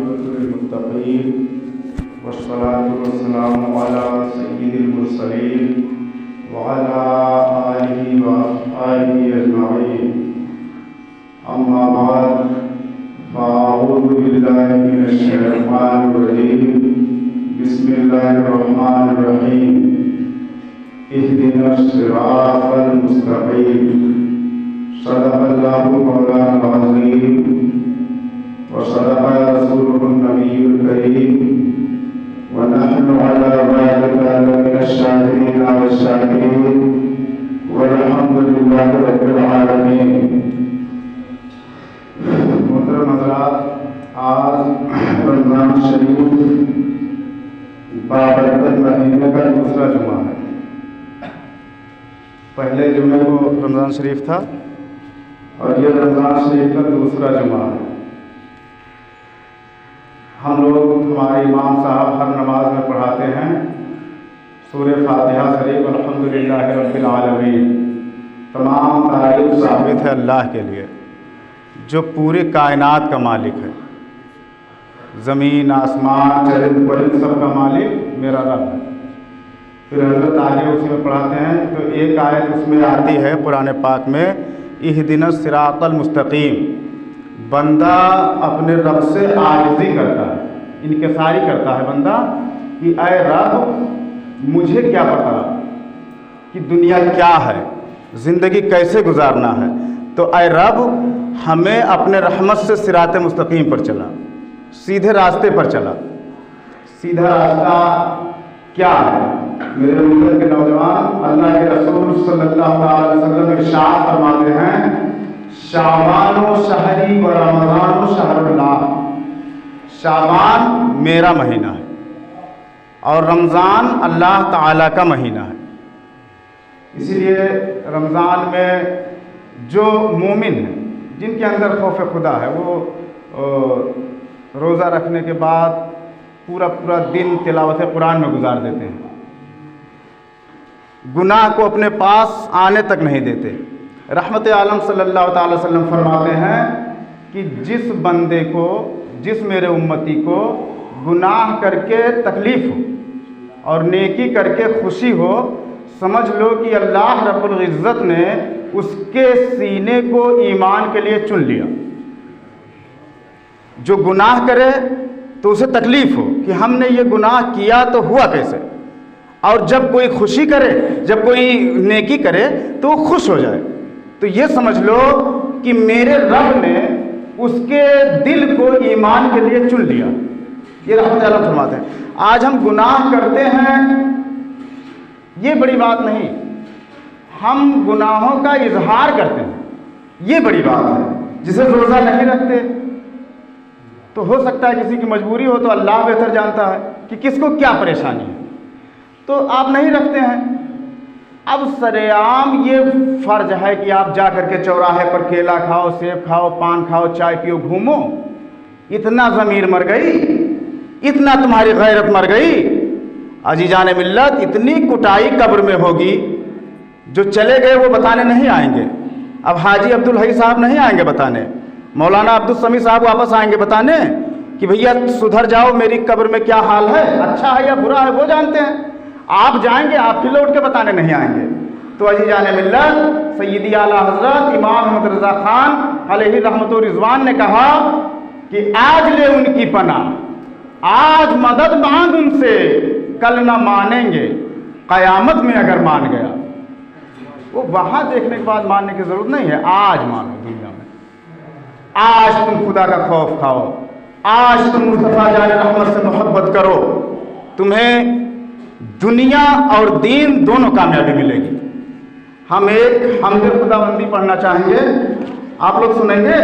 लिल्मुत्तक़ीन वस्सलातु वस्सलामु अला सय्यिदिल मुरसलीन व अला आलिहि व अस्हाबिहि अजमईन। अम्मा बाद फ़अऊज़ु बिल्लाहि मिनश शैतानिर रजीम। बिस्मिल्लाहिर रहमानिर रहीम। इहदिनस सिरातल मुस्तक़ीम। सदक़ल्लाहु मौलाना अज़ीम व सदक़ रसूलुहुन नबियुल करीम व नहनु अला ज़ालिका लमिनश शाहिदीन व शाकिरीन वल्हम्दुलिल्लाहि रब्बिल आलमीन। मोहतरम हज़रात, आज रमज़ान शरीफ बाबरकत महीने का दूसरा जुमा है। पहले जुमे को रमज़ान शरीफ था और ये रमज़ान शरीफ का दूसरा जुमा है। हम लोग, हमारे इमाम साहब हर नमाज में पढ़ाते हैं सूरह फातिहा शरीफ, अल्हम्दुलिल्लाहि रब्बिल आलमीन। तमाम तारीफ़ साबित है अल्लाह के लिए जो पूरे कायनात का मालिक है। ज़मीन, आसमान, चरिंद परिंद सब का मालिक मेरा रब है। फिर हज़रत आगे उसी में पढ़ाते हैं तो एक आयत उसमें आती है कुरान पाक में, इहदिनस सिरातल मुस्तक़ीम। बंदा अपने रब से आजिज़ी करता है, इनकिसारी करता है बंदा कि ऐ रब, मुझे क्या पता कि दुनिया क्या है, ज़िंदगी कैसे गुजारना है, तो ऐ रब हमें अपने रहमत से सिरात मुस्तक़ीम पर चला, सीधे रास्ते पर चला। सीधा रास्ता क्या है? मेरे उम्र के नौजवान, अल्लाह के रसूल सल्लल्लाहु अलैहि वसल्लम इरशाद फरमाते हैं, शाबान व शहरी व रमज़ान व शहरुल्लाह। शाबान मेरा महीना है और रमज़ान अल्लाह ताला का महीना है। इसीलिए रमज़ान में जो मोमिन है, जिनके अंदर खौफ खुदा है, वो रोज़ा रखने के बाद पूरा पूरा दिन तिलावत कुरान में गुजार देते हैं, गुनाह को अपने पास आने तक नहीं देते। रहमत आलम सल्लल्लाहु अलैहि वसल्लम फरमाते हैं कि जिस बंदे को, जिस मेरे उम्मती को गुनाह करके तकलीफ़ हो और नेकी करके खुशी हो, समझ लो कि अल्लाह रब्बुल इज़्ज़त ने उसके सीने को ईमान के लिए चुन लिया। जो गुनाह करे तो उसे तकलीफ़ हो कि हमने ये गुनाह किया तो हुआ कैसे, और जब कोई खुशी करे, जब कोई नेकी करे तो वो खुश हो जाए। तो ये समझ लो कि मेरे रब ने उसके दिल को ईमान के लिए चुन लिया। ये रहमत अल्लाह फरमाते हैं। आज हम गुनाह करते हैं, ये बड़ी बात नहीं, हम गुनाहों का इजहार करते हैं, ये बड़ी बात है। जिसे रोज़ा नहीं रखते तो हो सकता है किसी की मजबूरी हो, तो अल्लाह बेहतर जानता है कि किसको क्या परेशानी है, तो आप नहीं रखते हैं। अब सरेआम ये फ़र्ज है कि आप जा कर के चौराहे पर केला खाओ, सेब खाओ, पान खाओ, चाय पियो, घूमो। इतना ज़मीर मर गई, इतना तुम्हारी गैरत मर गई। अजीजान मिल्लत, इतनी कुटाई कब्र में होगी, जो चले गए वो बताने नहीं आएंगे। अब हाजी अब्दुल हई साहब नहीं आएंगे बताने, मौलाना अब्दुल समी साहब वापस आएंगे बताने कि भैया सुधर जाओ, मेरी कब्र में क्या हाल है, अच्छा है या बुरा है, वो जानते हैं। आप जाएंगे, आप फिर लौट के बताने नहीं आएंगे। तो अजीजान मिल्लत, सय्यदी आला हज़रत इमाम अहमद रज़ा खान अलैहि रहमतुर रिज़वान ने कहा कि आज ले उनकी पनाह, आज मदद मांग उनसे, कल ना मानेंगे, क़यामत में अगर मान गया। वो वहाँ देखने के बाद मानने की ज़रूरत नहीं है, आज मानो दुनिया में। आज तुम खुदा का खौफ खाओ, आज तुम मुस्तफ़ा जान रहमत से मोहब्बत करो, तुम्हें दुनिया और दीन दोनों कामयाबी मिलेगी। हम एक हमदे खुदाबंदी पढ़ना चाहेंगे, आप लोग सुनेंगे।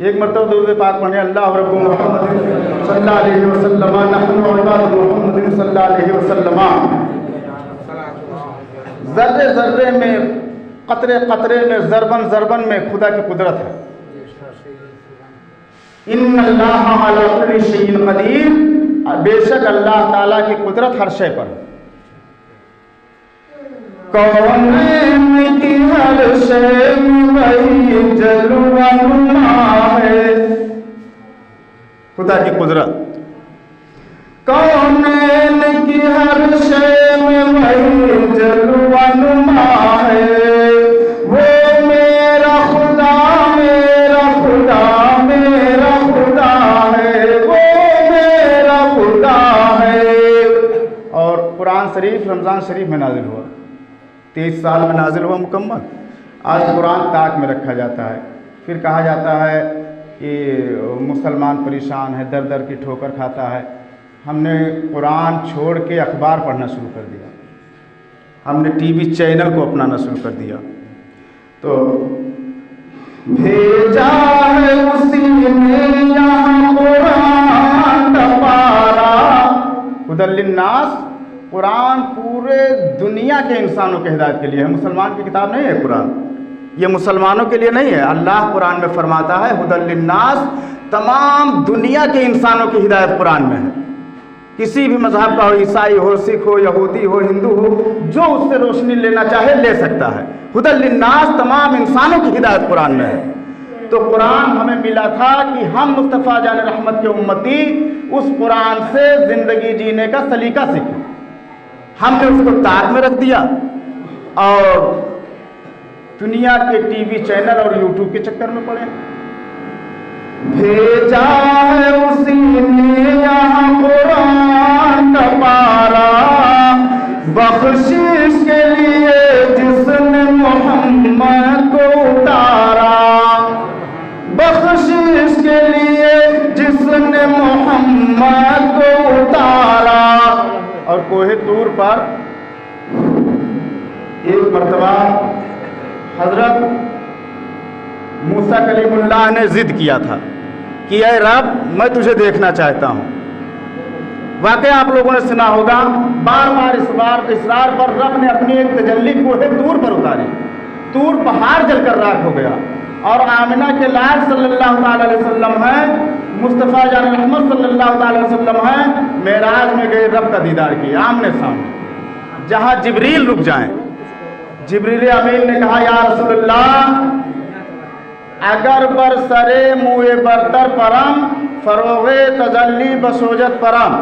एक मरतबा दुरूद पाक पढ़ें, अल्लाह रब्बु मुहम्मद सल्लल्लाहु अलैहि वसल्लम नहनु इबादु मुहम्मद सल्लल्लाहु अलैहि वसल्लम। ज़र्रे ज़र्रे में, कतरे कतरे में, ज़रबन ज़रबन में खुदा की कुदरत है। इन्नल्लाह अला कुल्लि शैइन क़दीर, बेशक अल्लाह ताला की कुदरत हर शय पर है। कौन की हर शय में वही जलवा नुमा है, खुदा की कुदरत। कौनैन की हर शय में वही जलवा नुमा है, वो मेरा खुदा मेरा खुदा मेरा खुदा है, वो मेरा खुदा है। और कुरान शरीफ रमज़ान शरीफ में नाजिल हुआ, 23 साल में नाजिल हुआ मुकम्मल। आज कुरान ताक में रखा जाता है, फिर कहा जाता है कि मुसलमान परेशान है, दर दर की ठोकर खाता है। हमने कुरान छोड़ के अखबार पढ़ना शुरू कर दिया, हमने टीवी चैनल को अपनाना शुरू कर दिया। तो भेजा है उसी ने यहाँ कुरान का पारा, हुदल लिन्नास, कुरान पूरे दुनिया के इंसानों के हिदायत के लिए है। मुसलमान की किताब नहीं है कुरान, ये मुसलमानों के लिए नहीं है। अल्लाह कुरान में फरमाता है हुदल लिन्नास, तमाम दुनिया के इंसानों की हिदायत कुरान में है। किसी भी मजहब का हो, ईसाई हो, सिख हो, यहूदी हो, हिंदू हो, जो उससे रोशनी लेना चाहे ले सकता है। हुदल लिन्नास, तमाम इंसानों की हिदायत कुरान में है। तो कुरान हमें मिला था कि हम मुस्तफ़ा जान रहमत के उम्मती उस कुरान से ज़िंदगी जीने का सलीका सीखें। हमने उसको ताक में रख दिया और दुनिया के टीवी चैनल और यूट्यूब के चक्कर में पड़े। भेजा है उसी ने यहाँ कुरान का पारा, बख्शिश के लिए जिसने मोहम्मद को उतारा, बख्शिश के लिए जिसने मोहम्मद को उतारा। और कोहे तूर पर एक मर्तबा हजरत मूसा कलीमुल्लाह ने जिद किया था कि ऐ रब, मैं तुझे देखना चाहता हूँ। वाकई आप लोगों ने सुना होगा, बार बार इस बार इसरार पर रब ने अपनी एक तजल्ली कोहे तूर पर उतारी। तूर पहाड़ जलकर राख हो गया और आमिना के लाल सल्लल्लाहु अलैहि वसल्लम है, मुस्तफ़ा जान रहमत सल्लल्लाहु अलैहि वसल्लम है, मेराज में गए, रब का दीदार किया आमने सामने, जहाँ जिब्रील रुक जाएं। जिब्रील अमीन ने कहा, या रसूलल्लाह, अगर बरसरे मुए बरतर परम, फरोगे तजल्ली बसोजत परम,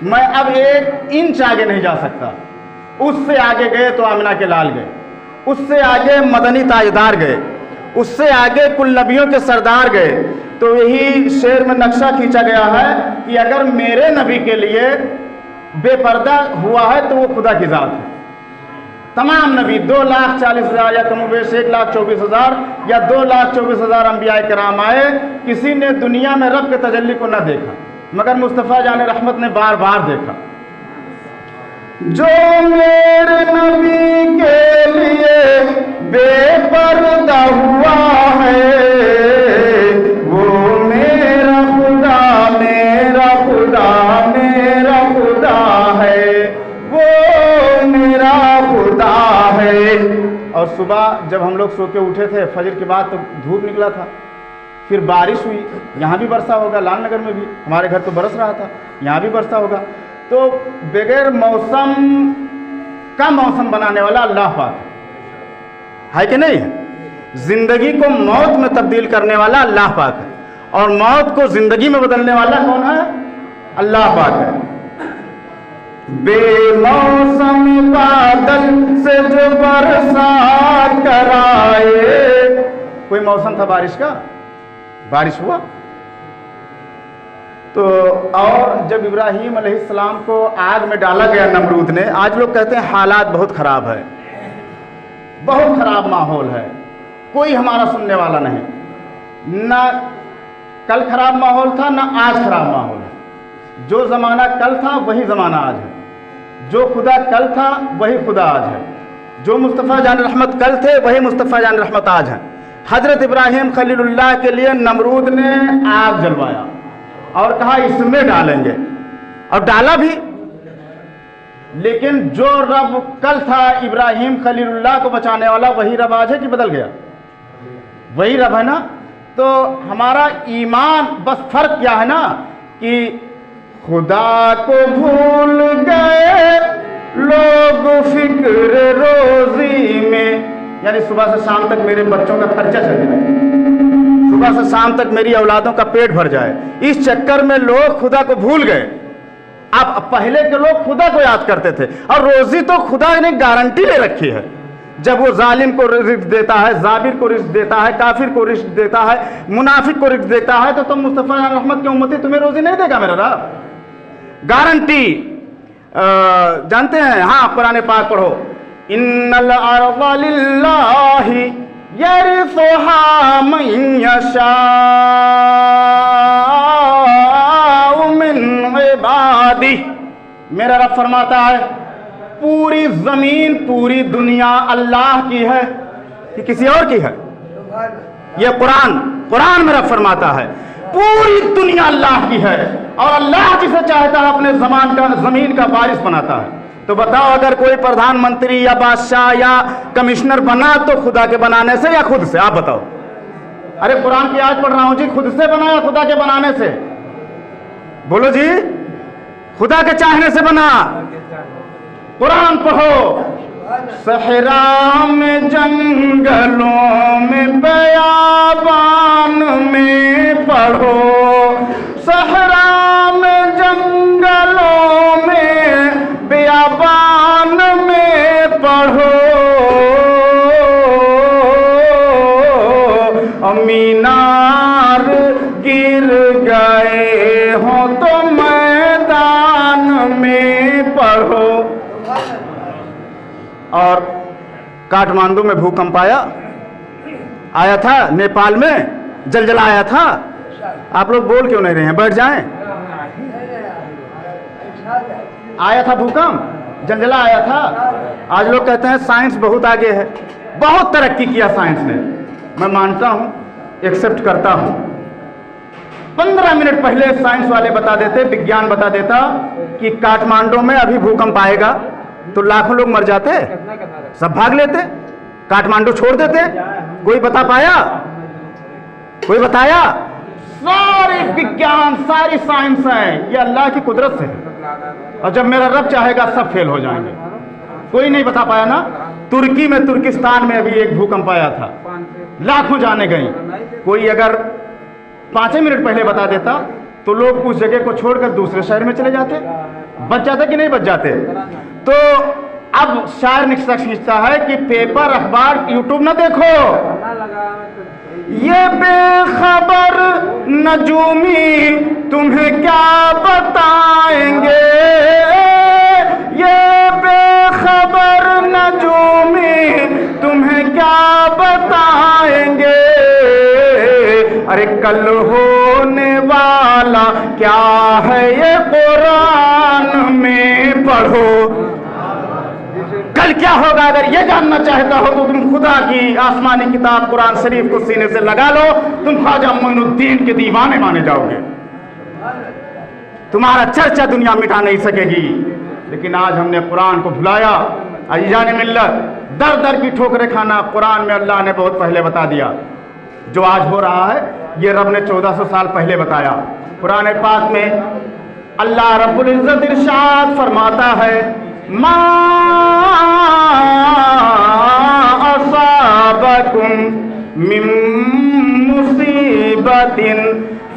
मैं अब 1 इंच आगे नहीं जा सकता। उससे आगे गए तो आमिना के लाल गए, उससे आगे मदनी ताजदार गए, उससे आगे कुल नबियों के सरदार गए। तो यही शेर में नक्शा खींचा गया है कि अगर मेरे नबी के लिए बेपर्दा हुआ है तो वो खुदा की ज़ात है। तमाम नबी 2,40,000 या कमोबेश 1,24,000 या 2,24,000 अंबिया किराम आए, किसी ने दुनिया में रब के तजल्ली को न देखा, मगर मुस्तफ़ा जान रहमत ने बार बार देखा। जो मेरे नबी के लिए बेपर्दा हुआ है, वो मेरा खुदा मेरा खुदा मेरा खुदा है, वो मेरा खुदा है। और सुबह जब हम लोग सो के उठे थे फजर के बाद, तो धूप निकला था, फिर बारिश हुई। यहाँ भी वर्षा होगा, लालनगर में भी, हमारे घर तो बरस रहा था, यहाँ भी वर्षा होगा। तो बगैर मौसम का मौसम बनाने वाला अल्लाह पाक है कि नहीं? जिंदगी को मौत में तब्दील करने वाला अल्लाह पाक है, और मौत को जिंदगी में बदलने वाला कौन है? अल्लाह पाक है। बेमौसम बादल से जो बरसात कराए, कोई मौसम था बारिश का, बारिश हुआ। तो और जब इब्राहीम अलैहिस्सलाम को आग में डाला गया नमरूद ने, आज लोग कहते हैं हालात बहुत ख़राब है, बहुत ख़राब माहौल है, कोई हमारा सुनने वाला नहीं। ना कल ख़राब माहौल था, ना आज ख़राब माहौल है। जो ज़माना कल था वही ज़माना आज है, जो खुदा कल था वही खुदा आज है, जो मुस्तफ़ा जान रहमत कल थे वही मुस्तफ़ा जान रहमत आज है। हज़रत इब्राहीम खलीलुल्लाह के लिए नमरूद ने आग जलवाया और कहा इसमें डालेंगे, और डाला भी। लेकिन जो रब कल था इब्राहीम खलीलुल्लाह को बचाने वाला, वही रब आज है कि बदल गया? वही रब है ना। तो हमारा ईमान, बस फर्क क्या है ना कि खुदा को भूल गए लोग फिक्र रोजी में, यानी सुबह से शाम तक मेरे बच्चों का खर्चा चल रहा है, सुबह से शाम तक मेरी औलादों का पेट भर जाए। इस चक्कर में लोग खुदा को भूल गए। अब पहले के लोग खुदा को याद करते थे, और रोजी तो खुदा ने गारंटी ले रखी है। जब वो जालिम को रिस्क देता है, जाबिर को रिस्क देता है, काफिर को रिस्क देता है, मुनाफिक को रिस्क देता है, तो तुम मुस्तफा रहमत की उम्मती तुम्हें रोजी नहीं देगा मेरा रब, गारंटी। जानते हैं? हाँ, कुरान पाक पढ़ो, इन्नल अर्ज़ लिल्लाहि यरिसुहा मन यशाउ मिन इबादी। मेरा रब फरमाता है पूरी जमीन, पूरी दुनिया अल्लाह की है कि किसी और की है? ये कुरान मेरा फरमाता है पूरी दुनिया अल्लाह की है, और अल्लाह जिसे चाहता है अपने जमीन का वारिस बनाता है। तो बताओ, अगर कोई प्रधानमंत्री या बादशाह या कमिश्नर बना तो खुदा के बनाने से या खुद से? आप बताओ। अरे कुरान की आज पढ़ रहा हूं जी, खुद से बना या खुदा के बनाने से? बोलो जी। खुदा के चाहने से बना। कुरान पढ़ो, सहरा में, जंगलों में, बयाबान में पढ़ो, सहरा में, जंगलों में, बयाबान में पढ़ो, मीनार गिर गए हो तो मैदान में पढ़ो। और काठमांडू में भूकंप आया था, नेपाल में जलजला आया था। आप लोग बोल क्यों नहीं रहे हैं? बैठ जाएं। आया था भूकंप, जलजला आया था। आज लोग कहते हैं साइंस बहुत आगे है। बहुत तरक्की किया साइंस ने, मैं मानता हूं, एक्सेप्ट करता हूं। 15 मिनट पहले साइंस वाले बता देते, विज्ञान बता देता कि काठमांडू में अभी भूकंप आएगा, तो लाखों लोग मर जाते, सब भाग लेते, काठमांडू छोड़ देते। कोई बता पाया? कोई बताया? सारे विज्ञान, सारी साइंस है, ये अल्लाह की कुदरत से है। और जब मेरा रब चाहेगा सब फेल हो जाएंगे। कोई नहीं बता पाया ना। तुर्की में, तुर्किस्तान में अभी एक भूकंप आया था, लाखों जाने गई। कोई अगर 5 मिनट पहले बता देता तो लोग उस जगह को छोड़कर दूसरे शहर में चले जाते। बच जाते कि नहीं बच जाते? तो अब शायर निष्कर्ष खींचता है कि पेपर, अखबार, यूट्यूब न देखो। ये बेखबर नजूमी तुम्हें क्या बताएंगे, ये बेखबर नजूमी तुम्हें क्या बताएंगे। अरे कल होने वाला क्या है ये कुरान में पढ़ो। कल क्या होगा अगर ये जानना चाहता हो तो तुम खुदा की आसमानी किताब कुरान शरीफ को सीने से लगा लो, तुम ख्वाजा मोइनुद्दीन के दीवाने माने जाओगे। तुम्हारा चर्चा दुनिया मिटा नहीं सकेगी। लेकिन आज हमने कुरान को भुलाया। अजीजान मिल्लत, दर दर की ठोकरें खाना कुरान में अल्लाह ने बहुत पहले बता दिया। जो आज हो रहा है ये रब ने 1400 साल पहले बताया। कुरान पाक में अल्लाह रब्बुल इज्जत इरशाद फरमाता है, मा असाबकुम मिन मुसीबतिन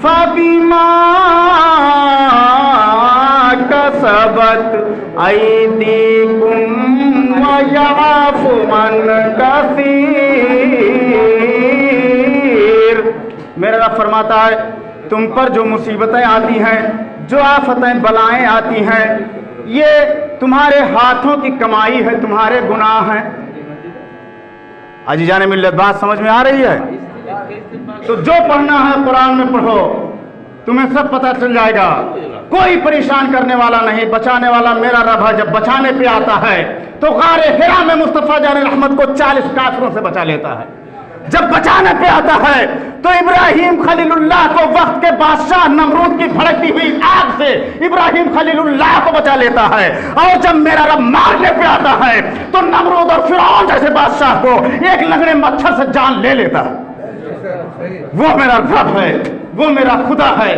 फबिमा कसबत ऐदीकुम व यअफु अन कसीर। मेरा रब फरमाता है तुम पर जो मुसीबतें आती हैं, जो आफतें बलाएं आती हैं, ये तुम्हारे हाथों की कमाई है, तुम्हारे गुनाह हैं। अजीजान मिल्लत, बात समझ में आ रही है? तो जो पढ़ना है कुरान में पढ़ो, तुम्हें सब पता चल जाएगा। कोई परेशान करने वाला नहीं, बचाने वाला मेरा रब है। जब बचाने पे आता है तो गारे हिरा में मुस्तफा जान रहमत को 40 काफिरों से बचा लेता है। जब बचाने पे आता है तो इब्राहिम खलीलुल्लाह को वक्त के बादशाह नमरूद की भड़कती हुई आग से इब्राहिम खलीलुल्लाह को बचा लेता है। और जब मेरा रब मारने पे आता है तो नमरूद और फिरौन जैसे बादशाह को एक लंगड़े मच्छर से जान ले लेता है। वो मेरा रब है, वो मेरा खुदा है।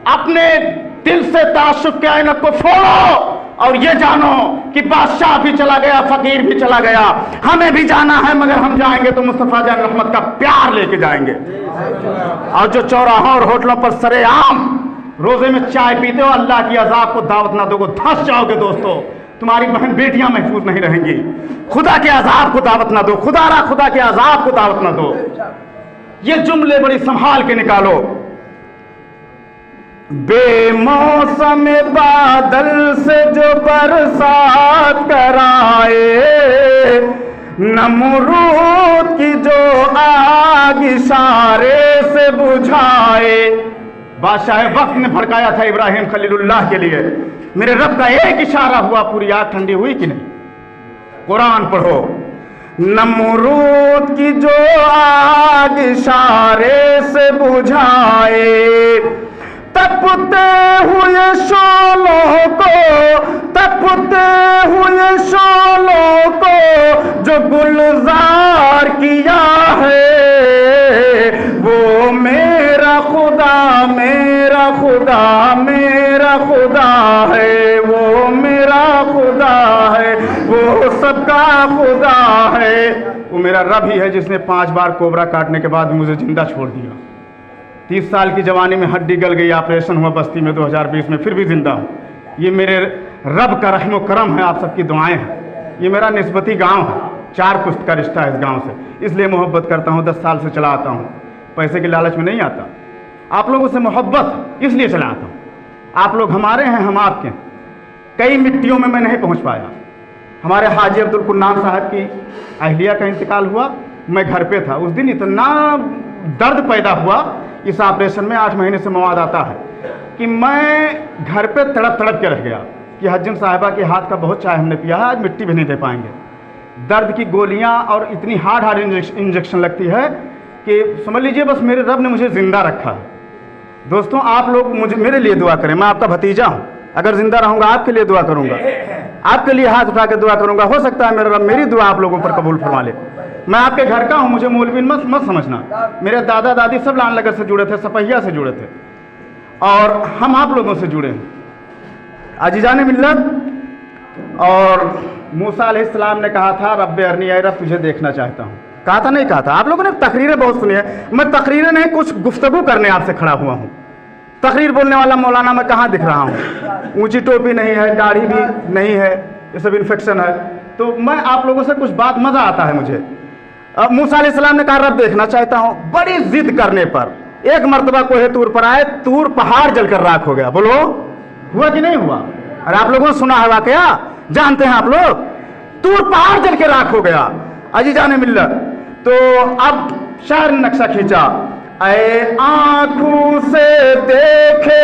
अपने दिल से तासुब के ऐनक को फोड़ो और ये जानो कि बादशाह भी चला गया, फकीर भी चला गया, हमें भी जाना है, मगर हम जाएंगे तो मुस्तफा जान रहमत का प्यार लेके जाएंगे। और जो चौराहों और होटलों पर सरेआम रोजे में चाय पीते हो, अल्लाह की अजाब को दावत ना दोगे, धंस जाओगे दोस्तों, तुम्हारी बहन बेटियां महफूज नहीं रहेंगी। खुदा के अजाब को दावत ना दो, खुदा के अजाब को दावत ना दो। ये जुमले बड़ी संभाल के निकालो। बेमौसम बादल से जो बरसात कराए, नमरूद की जो आग इशारे से बुझाए। बादशाह वक्त ने भड़काया था इब्राहिम खलीलुल्लाह के लिए, मेरे रब का एक इशारा हुआ, पूरी आग ठंडी हुई कि नहीं? कुरान पढ़ो। नमरूद की जो आग इशारे से बुझाए, तपते हुए शोलों को जो गुलजार किया है, वो मेरा खुदा है, वो मेरा खुदा है, वो सबका खुदा है। वो मेरा रब ही है जिसने 5 बार कोबरा काटने के बाद मुझे जिंदा छोड़ दिया। 30 साल की जवानी में हड्डी गल गई, ऑपरेशन हुआ बस्ती में 2020 में, फिर भी जिंदा हूँ। ये मेरे रब का रहम व करम है, आप सबकी दुआएं हैं। ये मेरा निस्बती गांव है, 4 पुश्त का रिश्ता है इस गांव से, इसलिए मोहब्बत करता हूँ। 10 साल से चला आता हूँ, पैसे के लालच में नहीं आता। आप लोगों से मोहब्बत इसलिए चला आता हूँ। आप लोग हमारे हैं, हम आपके। कई मिट्टियों में मैं नहीं पहुँच पाया। हमारे हाजी अब्दुल कुन्नान साहब की अहलिया का इंतकाल हुआ, मैं घर पे था। उस दिन इतना दर्द पैदा हुआ इस ऑपरेशन में, 8 महीने से मवाद आता है, कि मैं घर पे तड़प के रह गया कि हज्जिम साहिबा के हाथ का बहुत चाय हमने पिया है, आज मिट्टी भी नहीं दे पाएंगे। दर्द की गोलियां और इतनी हार्ड इंजेक्शन लगती है कि समझ लीजिए बस मेरे रब ने मुझे ज़िंदा रखा है। दोस्तों, आप लोग मुझे मेरे लिए दुआ करें, मैं आपका भतीजा हूँ। अगर ज़िंदा रहूँगा आपके लिए दुआ करूँगा, आपके लिए हाथ उठा के दुआ करूँगा। हो सकता है मेरा रब मेरी दुआ आप लोगों पर कबूल फरमा ले। मैं आपके घर का हूँ, मुझे मौलवी मत समझना। मेरे दादा दादी सब लाननगर से जुड़े थे, सपहिया से जुड़े थे, और हम आप लोगों से जुड़े हैं। अजीजान मिल्लत। और मूसा अलैहिस्सलाम ने कहा था, रब्बे अरनी, ऐ रब तुझे देखना चाहता हूँ। कहा था नहीं कहा था? आप लोगों ने तकरीरें बहुत सुनी है, मैं तकरीरें नहीं कुछ गुफ्तगू करने आपसे खड़ा हुआ हूँ। तकरीर बोलने वाला मौलाना मैं कहाँ दिख रहा हूँ? ऊंची टोपी नहीं है, दाढ़ी भी नहीं है, ये सब इन्फेक्शन है। तो मैं आप लोगों से कुछ बात, मज़ा आता है मुझे। मूसा अलैहिस्सलाम ने कहा रब देखना चाहता हूँ। बड़ी जिद करने पर एक मरतबा कोहे तूर पर आए, तूर पहाड़ जलकर राख हो गया। बोलो, हुआ कि नहीं हुआ? अरे आप लोगों ने सुना है वाकया, जानते हैं आप लोग? तूर पहाड़ जल के राख हो गया। अजीजान मिल्लत। तो अब शायर ने नक्शा खींचा, ऐ आँखों से देखे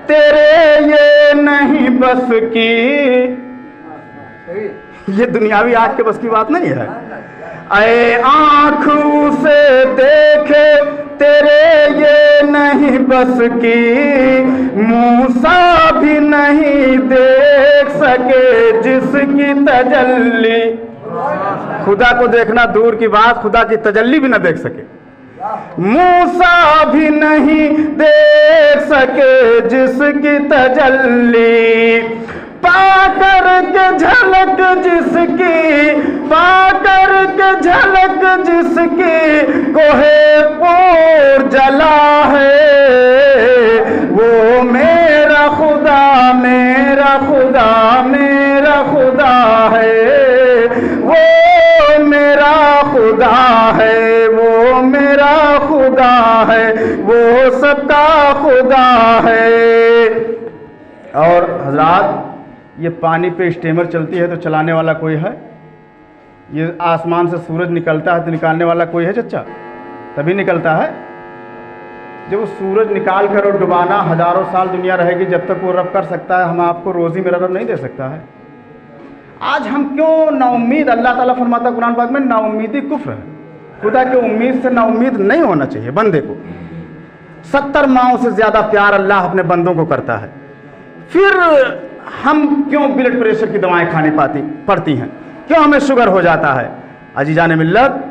तेरे ये नहीं बस की। ये दुनियावी आँख के बस की बात नहीं है। ऐ आँखों से देखे तेरे ये नहीं बस की, मूसा भी नहीं देख सके जिसकी तजल्ली। खुदा को देखना दूर की बात, खुदा की तजल्ली भी न देख सके। मूसा भी नहीं देख सके जिसकी तजल्ली, पाकर के झलक जिसकी कोहे पूर जला है, वो मेरा खुदा है, वो मेरा खुदा है, वो मेरा खुदा है, वो सबका खुदा है। और हजरात, ये पानी पे स्टीमर चलती है तो चलाने वाला कोई है? ये आसमान से सूरज निकलता है तो निकालने वाला कोई है चच्चा? तभी निकलता है जब वो सूरज निकाल कर और डुबाना हजारों साल दुनिया रहेगी, जब तक वो रब कर सकता है, हम आपको रोज़ी मेरा रब नहीं दे सकता है। आज हम क्यों नाउम्मीद? अल्लाह ताला फरमाता कुरान पाक में, नाउम्मीदी कुफ्र है। खुदा की उम्मीद से नाउम्मीद नहीं होना चाहिए बंदे को। 70 माओं से ज़्यादा प्यार अल्लाह अपने बंदों को करता है। फिर हम क्यों ब्लड प्रेशर की दवाएं खानी पड़ती हैं? क्यों हमें शुगर हो जाता है? अजीजान मिल्लत,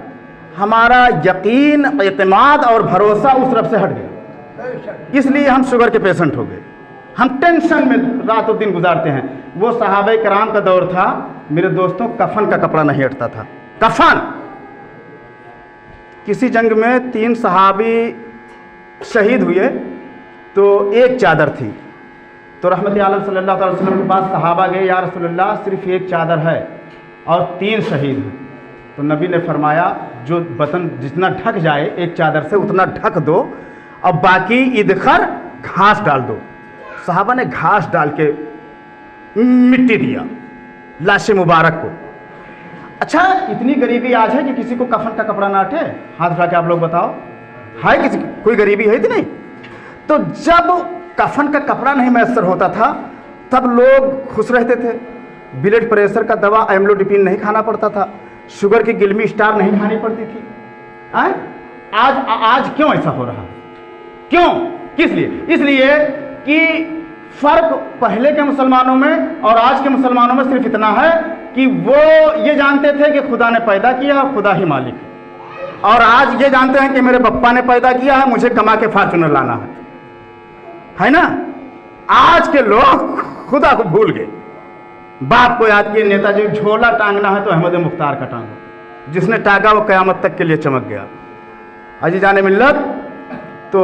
हमारा यकीन, एतमाद और भरोसा उस रब से हट गया, इसलिए हम शुगर के पेशेंट हो गए। हम टेंशन में रातों दिन गुजारते हैं। वो सहाबे कराम का दौर था मेरे दोस्तों, कफन का कपड़ा नहीं हटता था। कफन, किसी जंग में 3 सहाबी शहीद हुए तो एक चादर थी, तो रहमत आलम सल्लल्लाहु अलैहि वसल्लम के पास सहाबा गए, या रसूलल्लाह सिर्फ एक चादर है और 3 शहीद हैं। तो नबी ने फरमाया जो बतन जितना ढक जाए एक चादर से उतना ढक दो और बाकी इधर घास डाल दो। सहाबा ने घास डाल के मिट्टी दिया लाश मुबारक को। अच्छा, इतनी गरीबी आज है कि किसी को कफन का कपड़ा ना अटे? हाथ उठा के आप लोग बताओ, है किसी कोई गरीबी है कि नहीं? तो जब कफन का कपड़ा नहीं मैसर होता था तब लोग खुश रहते थे। ब्लड प्रेशर का दवा एम्लोडिपिन नहीं खाना पड़ता था, शुगर की गिल्मी स्टार नहीं खानी पड़ती थी। आज क्यों ऐसा हो रहा? क्यों? किस लिए? इसलिए कि फर्क पहले के मुसलमानों में और आज के मुसलमानों में सिर्फ इतना है कि वो ये जानते थे कि खुदा ने पैदा किया और खुदा ही मालिक है, और आज ये जानते हैं कि मेरे पप्पा ने पैदा किया है, मुझे कमा के फॉर्च्यूनर लाना है ना? आज के लोग खुदा को भूल गए। बाप को याद किए, नेताजी झोला टांगना है तो अहमद मुख्तार का टांगो, जिसने टांगा वो कयामत तक के लिए चमक गया। अजीजाने मिल्लत, तो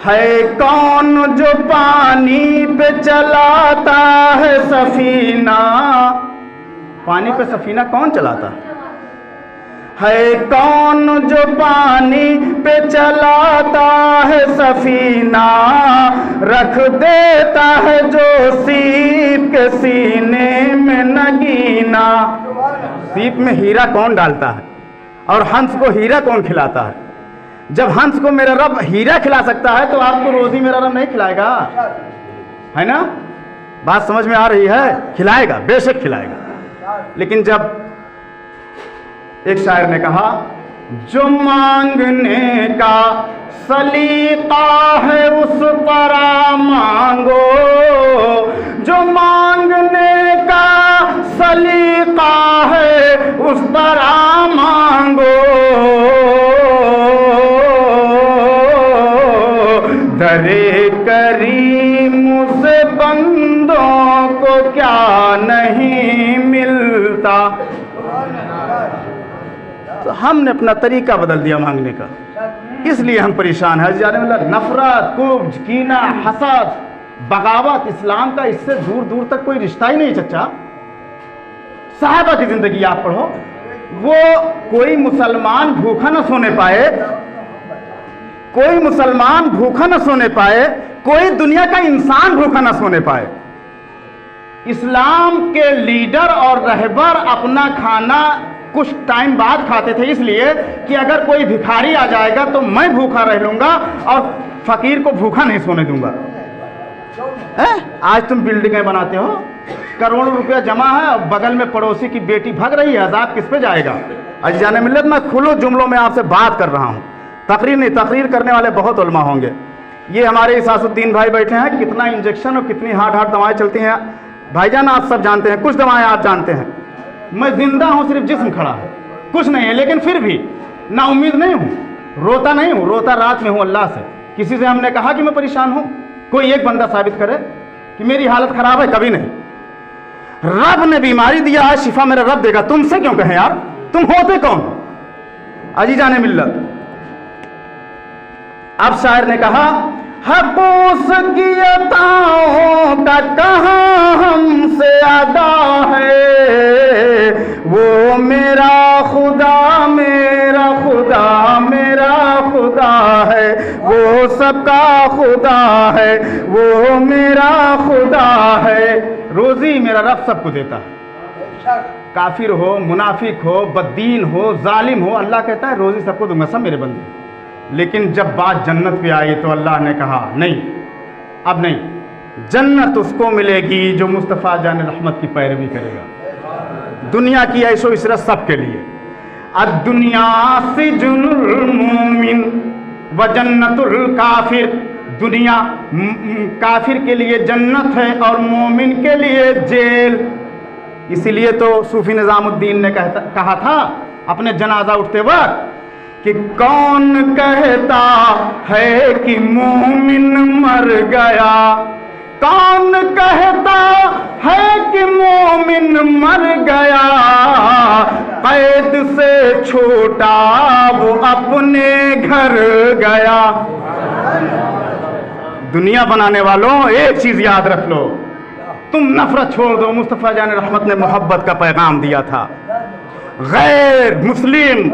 है कौन जो पानी पे चलाता है सफीना? पानी पे सफीना कौन चलाता है? कौन जो पानी पे चलाता है सफीना? रख देता है जो सीप के सीने में नगीना। सीप में हीरा कौन डालता है और हंस को हीरा कौन खिलाता है? जब हंस को मेरा रब हीरा खिला सकता है तो आपको रोजी मेरा रब नहीं खिलाएगा, है ना? बात समझ में आ रही है? खिलाएगा, बेशक खिलाएगा। लेकिन जब एक शायर ने कहा जो मांगने का सलीका है उस तरह मांगो, जो मांगने का सलीका है उस तरह मांगो, दरे करीम से बंदों को क्या नहीं मिलता। तो हमने अपना तरीका बदल दिया मांगने का, इसलिए हम परेशान हैं। नफरत, कुब्ज, कीना, हसद, बगावत, इस्लाम का इससे दूर दूर तक कोई रिश्ता ही नहीं चचा। साहबा की जिंदगी आप पढ़ो, वो कोई मुसलमान भूखा न सोने पाए, कोई मुसलमान भूखा न सोने पाए, कोई दुनिया का इंसान भूखा न सोने पाए। इस्लाम के लीडर और रहबर अपना खाना कुछ टाइम बाद खाते थे, इसलिए कि अगर कोई भिखारी आ जाएगा तो मैं भूखा रह लूंगा और फकीर को भूखा नहीं सोने दूंगा। आज तुम बिल्डिंगें बनाते हो, करोड़ों रुपया जमा है और बगल में पड़ोसी की बेटी भाग रही है, अजाब किस पे जाएगा? अजीजाने मिल्लत, मैं खुले जुमलों में आपसे बात कर रहा हूँ, तकरीर नहीं। तकरीर करने वाले बहुत उलमा होंगे। ये हमारे इसासुद्दीन भाई बैठे हैं, कितना इंजेक्शन और कितनी हार्ड दवाएं चलती हैं भाईजान, आप सब जानते हैं। कुछ दवाएं आप जानते हैं, मैं जिंदा हूँ, सिर्फ जिस्म खड़ा है, कुछ नहीं है, लेकिन फिर भी ना उम्मीद नहीं हूँ, रोता नहीं हूँ, रोता रात में हूँ अल्लाह से। किसी से हमने कहा कि मैं परेशान हूँ? कोई एक बंदा साबित करे कि मेरी हालत खराब है? कभी नहीं। रब ने बीमारी दिया है, शिफा मेरा रब देगा, तुमसे क्यों कहें यार? तुम होते कौन? अजीजाने मिल्लत, अब शायर ने कहा हकूस की अताओं का कहाँ हमसे अदा है, वो मेरा खुदा मेरा खुदा मेरा खुदा है, वो सबका खुदा है, वो मेरा खुदा है। रोजी मेरा रब सबको देता है, काफिर हो, मुनाफिक हो, बद्दीन हो, जालिम हो, अल्लाह कहता है रोजी सबको दूंगा, सब मेरे बंदे। लेकिन जब बात जन्नत पे आई तो अल्लाह ने कहा नहीं, अब नहीं, जन्नत उसको मिलेगी जो मुस्तफ़ा जान रहमत की पैरवी करेगा। दुनिया की ऐशो इशरत सबके लिए। अद्दुनिया सिजुनुल मोमिन व जन्नतुल काफिर, दुनिया काफिर के लिए जन्नत है और मोमिन के लिए जेल। इसीलिए तो सूफी निज़ामुद्दीन ने कहा था अपने जनाजा उठते वक्त कि कौन कहता है कि मोमिन मर गया, कौन कहता है कि मोमिन मर गया, कैद से छोटा वो अपने घर गया। दुनिया बनाने वालों एक चीज याद रख लो, तुम नफरत छोड़ दो। मुस्तफ़ा जान रहमत ने मोहब्बत का पैगाम दिया था। गैर मुस्लिम,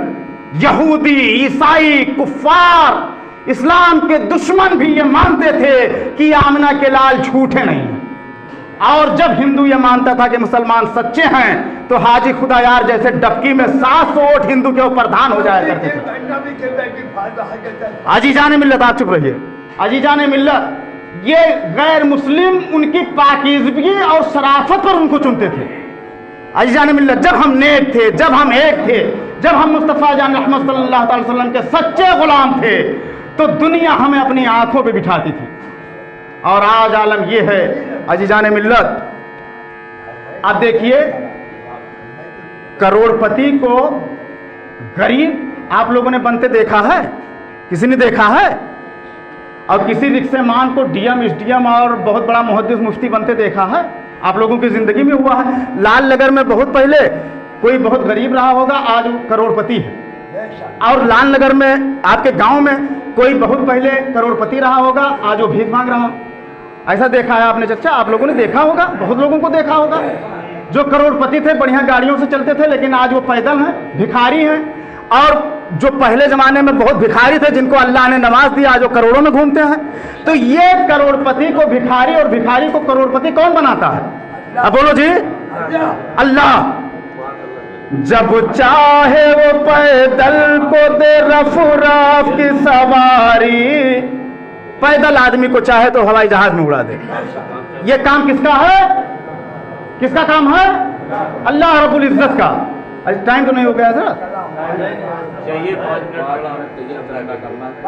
यहूदी, ईसाई, कुफ्फार, इस्लाम के दुश्मन भी ये मानते थे कि आमना के लाल झूठे नहीं हैं। और जब हिंदू ये मानता था कि मुसलमान सच्चे हैं तो हाजी खुदायार जैसे डबकी में 700 वोट हिंदू के ऊपर दान हो जाया करते थे। अजीजान मिल्लत, आप चुप रहिए। अजीजान मिल्लत, ये गैर मुस्लिम उनकी पाकीज़गी और शराफत पर उनको चुनते थे। अजीजान मिल्लत, जब हम नेक थे, जब हम एक थे, जब हम मुस्तफ़ा जान रहमत सल्लल्लाहु अलैहि वसल्लम के सच्चे गुलाम थे तो दुनिया हमें अपनी आंखों पे बिठाती थी। और आज आलम ये है अजीजान मिल्लत, आप देखिए करोड़पति को गरीब आप लोगों ने बनते देखा है? किसी ने देखा है? और किसी रिक्शेमान को डीएम, एसडीएम और बहुत बड़ा मुहद्दिस मुफ्ती बनते देखा है? आप लोगों की जिंदगी में हुआ है? लाल नगर में बहुत पहले कोई बहुत गरीब रहा होगा, आज वो करोड़पति है। और लाल नगर में आपके गांव में कोई बहुत पहले करोड़पति रहा होगा, आज वो भीख मांग रहा। ऐसा देखा है आपने चचा? आप लोगों ने देखा होगा, बहुत लोगों को देखा होगा। जो करोड़पति थे बढ़िया गाड़ियों से चलते थे, लेकिन आज वो पैदल हैं, भिखारी हैं। और जो पहले जमाने में बहुत भिखारी थे जिनको अल्लाह ने नवाज दिया, आज वो करोड़ों में घूमते हैं। तो ये करोड़पति को भिखारी और भिखारी को करोड़पति कौन बनाता है? अब बोलो जी, अल्लाह। जब चाहे वो पैदल को दे रफ की सवारी, पैदल आदमी को चाहे तो हवाई जहाज में उड़ा दे। ये काम किसका है? किसका काम है? अल्लाह रब्बुल इज्जत का। आज टाइम तो नहीं हो गया सर?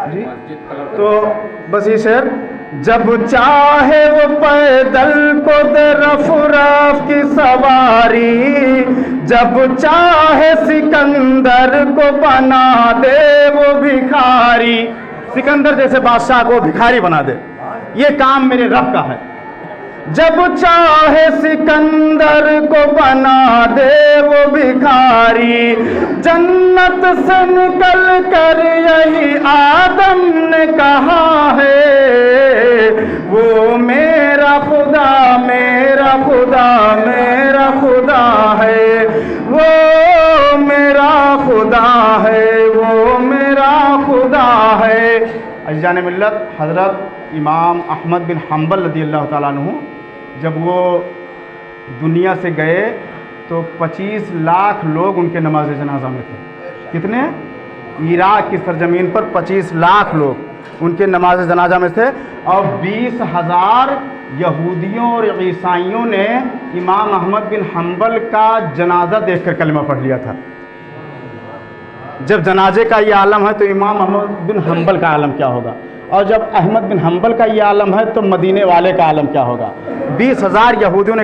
जी तो बस ये शेर, जब चाहे वो पैदल को दे रफ की सवारी, जब चाहे सिकंदर को बना दे वो भिखारी, सिकंदर जैसे बादशाह को भिखारी बना दे। ये काम मेरे रब का है। जब चाहे सिकंदर को बना दे वो भिखारी, जन्नत से निकल कर यही आदम ने कहा है, वो मेरा खुदा मेरा खुदा मेरा खुदा है, वो मेरा खुदा है, वो मेरा खुदा है। अज़ीज़ान मिल्लत, हज़रत इमाम अहमद बिन हम्बल रज़ियल्लाहु ताला अन्हु जब वो दुनिया से गए तो 25 लाख लोग उनके नमाज जनाजा में थे। कितने? इराक की सरजमीन पर 25 लाख लोग उनके नमाज जनाजा में थे। और 20,000 यहूदियों और ईसाइयों ने इमाम अहमद बिन हम्बल का जनाजा देखकर कलमा पढ़ लिया था। जब जनाजे का ये आलम है तो इमाम अहमद बिन हम्बल का आलम क्या होगा? और जब अहमद बिन हम्बल का ये आलम है तो मदीने वाले का आलम क्या होगा? 20,000 यहूदियों ने